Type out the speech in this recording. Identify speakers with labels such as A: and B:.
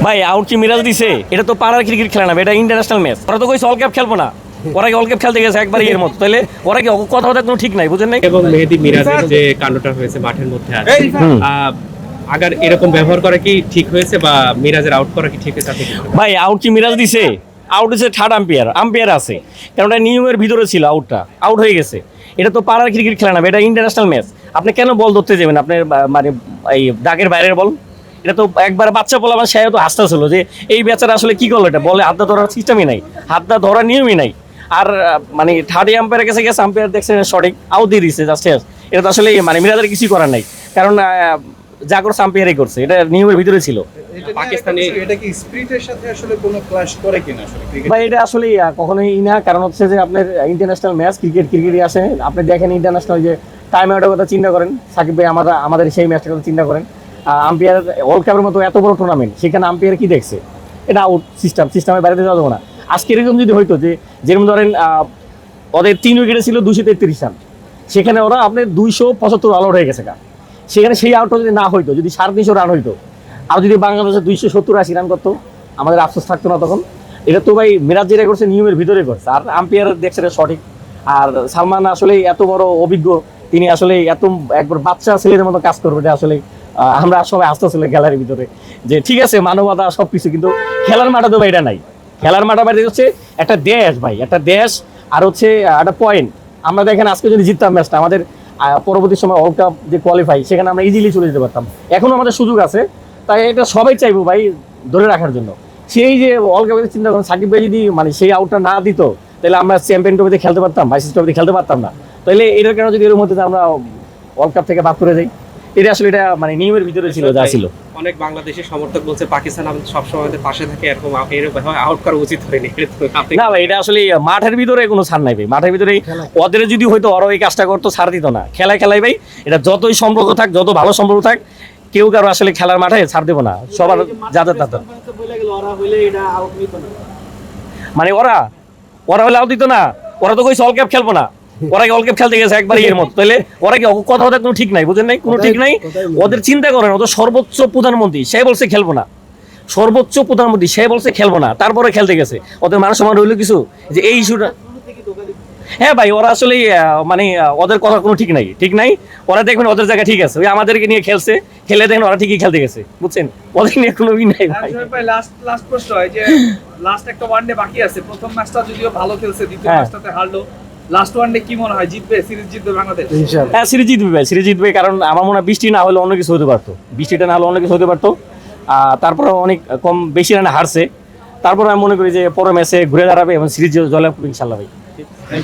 A: ভাই আউট কি মিরাজ দিছে? এটা তো পাড়ার ক্রিকেট খেলা না, এটা ইন্টারন্যাশনাল ম্যাচ। ওরা তো কইছে অল ক্যাপ খেলবো না, ওরা কি অল ক্যাপ খেলতে গেছে একবারই এর মতো। তাহলে ওরা কি কথা কথা কোনো ঠিক নাই, বুঝেন নাই?
B: এবং মেহেদী মিরাজের যে কাণ্ডটা হয়েছে মাঠের মধ্যে আছে, আগার এরকম ব্যবহার করা কি ঠিক হয়েছে বা মিরাজের আউট করা কি ঠিক হয়েছে?
A: ভাই আউট কি মিরাজ দিছে? আউট হচ্ছে থার্ড আম্পায়ার আছে, কারণ এটা নিয়মের ভিতরে ছিল, আউট হয়ে গেছে। এটা তো পাড়ার ক্রিকেট খেলা না, এটা ইন্টারন্যাশনাল ম্যাচ। আপনি কেন বল ধরতে যাবেন? আপনার মানে এই দাগের বাইরের বল, এটা তো একবার বাচ্চা বল। আমার সে তো হাসতেছিল যে এই বেচারা আসলে কি করলো, এটা বলে হাতটা ধরার সিস্টেমই নাই, হাতটা ধরার নিয়মই নাই। আর মানে থার্ড আম্পায়ারের কাছে গেছে, আম্পায়ার দেখছেন সঠিক আউট দিয়ে দিচ্ছে জাস্ট। এটা তো আসলে মানে মিরাজের কিছুই করার নাই, কারণ যা করছে আম্পায়ারই করছে, এটা নিয়মের ভিতরে ছিল।
B: পাকিস্তানি
C: এটা কি স্পিরিটের সাথে আসলে কোনো ক্লাশ করে কিনা আসলে ক্রিকেট?
A: ভাই এটা আসলে কখনোই না, কারণ হচ্ছে যে আপনার ইন্টারন্যাশনাল ম্যাচ, ক্রিকেটই আসে। আপনি দেখেন ইন্টারন্যাশনাল যে টাইম আউটের কথা চিন্তা করেন, সাকিব ভাই আমাদের সেই ম্যাচটার কথা চিন্তা করেন। আম্পায়ার ওয়ার্ল্ড কাপের মতো এত বড় টুর্নামেন্ট, সেখানে আম্পায়ার কি দেখছে? এটা আউট সিস্টেমের বাইরে যাওয়া যাবে না। আজকে এরকম যদি হইতো যে যেরকম ধরেন ওদের 3 উইকেটে ছিল 233 রান, সেখানে ওরা আপনার 275 অল আউট হয়ে গেছে। সেখানে সেই আউটটা যদি না হইতো, যদি 350 রান হইতো, আর যদি বাংলাদেশে 270-80 রান করতো, আমাদের আফসোস থাকতো না তখন। এটা তো ভাই মিরাজ যেটা করছে নিয়মের ভিতরে করছে, আর আম্পায়ার দেখছে এটা সঠিক। আর সালমান আসলে এত বড় অভিজ্ঞ, তিনি আসলে এত একবার বাচ্চা ছেলেদের মতো কাজ করবে, এটা আসলে আমরা সবাই আসতেছিল গ্যালারির ভিতরে যে ঠিক আছে মানবতা সবকিছু, কিন্তু খেলার মাঠে তো ভাই এটা নাই। খেলার মাঠে বাইরে হচ্ছে একটা দেশ ভাই, একটা দেশ, আর হচ্ছে একটা পয়েন্ট। আমরা দেখেন আজকে যদি জিততাম ম্যাচটা, আমাদের পরবর্তী সময় ওয়ার্ল্ড কাপ যে কোয়ালিফাই, সেখানে আমরা ইজিলি চলে যেতে পারতাম। এখনো আমাদের সুযোগ আছে, তাই এটা সবাই চাইবো ভাই ধরে রাখার জন্য। সেই যে ওয়ার্ল্ড কাপের চিন্তা করেন, সাকিব ভাই যদি মানে সেই আউটটা না দিত, তাহলে আমরা চ্যাম্পিয়ন ট্রফিতে খেলতে পারতাম, আইসিসি ট্রফিতে খেলতে পারতাম না। তাহলে এটার কারণে যদি এর মধ্যে আমরা ওয়ার্ল্ড কাপ থেকে বাদ করে যাই, এটা আসলে এটা মানে নিয়মের ভিতরে ছিল, যা ছিল।
B: অনেক বাংলাদেশি সমর্থক বলছে পাকিস্তান আমাদের সবসময় আমাদের পাশে থাকে, এরকম আউট করা উচিত হয়নি।
A: না ভাই, এটা আসলে মাঠের ভিতরে কোনো ছাড় নাই ভাই। মাঠের ভিতরে ওদের যদি হয়তো ওরা এই কাজটা করতো, ছাড় দিত না। খেলাই ভাই, এটা যতই সম্পর্ক থাক, যত ভালো সম্পর্ক থাক, কেউ কারো আসলে খেলার মাঠে ছাড় দেবো না, সবার যাদের তাদের। মানে ওরা হলে আউট দিত না, ওরা তো কইছে অল ক্যাপ খেলবো না, ওরা কি অল ক্যাপ খেলতে গেছে একবারই এর মতো। তাহলে ওরা কি কথা কথা কোনো ঠিক নাই, বুঝেন নাই? কোনো ঠিক নাই। ওদের চিন্তা করেন, ওদের সর্বোচ্চ প্রধানমন্ত্রী সে বলছে খেলবো না, সর্বোচ্চ প্রধানমন্ত্রী সে বলছে খেলবো না, তারপরে খেলতে গেছে। ওদের মানুষ সমান রইল কিছু যে এই ইস্যুটা। হ্যাঁ ভাই, ওরা আসলে মানে ওদের কথা কোনো ঠিক নাই। ওরা দেখবেন ওদের জায়গা ঠিক আছে, ওই আমাদেরকে নিয়ে খেলে দেখেন ওরা ঠিকই খেলতে গেছে, বুঝছেন? ওদের নিয়ে কোনো নাই ভাই।
C: লাস্ট প্রশ্ন হয় যে লাস্ট একটা ওয়ানডে বাকি আছে, প্রথম ম্যাচটা যদিও ভালো খেলছে, দ্বিতীয় ম্যাচটাতে হারলো, লাস্ট ওয়ানডে কি মনে হয় জিতবে? সিরিজ জিতবে বাংলাদেশ?
A: হ্যাঁ সিরিজ জিতবে ভাই, সিরিজ জিতবে। কারণ আমার মনে হয় বৃষ্টি না হলে অন্য কিছু হতে পারতো, বৃষ্টিটা না হলে অন্য কিছু হতে পারতো। তারপরে অনেক বেশি রানে হারছে, তারপরে আমি মনে করি যে পরের ম্যাচে ঘুরে দাঁড়াবে এবং সিরিজ জয়লাভ করবে ইনশাল্লাহ ভাই।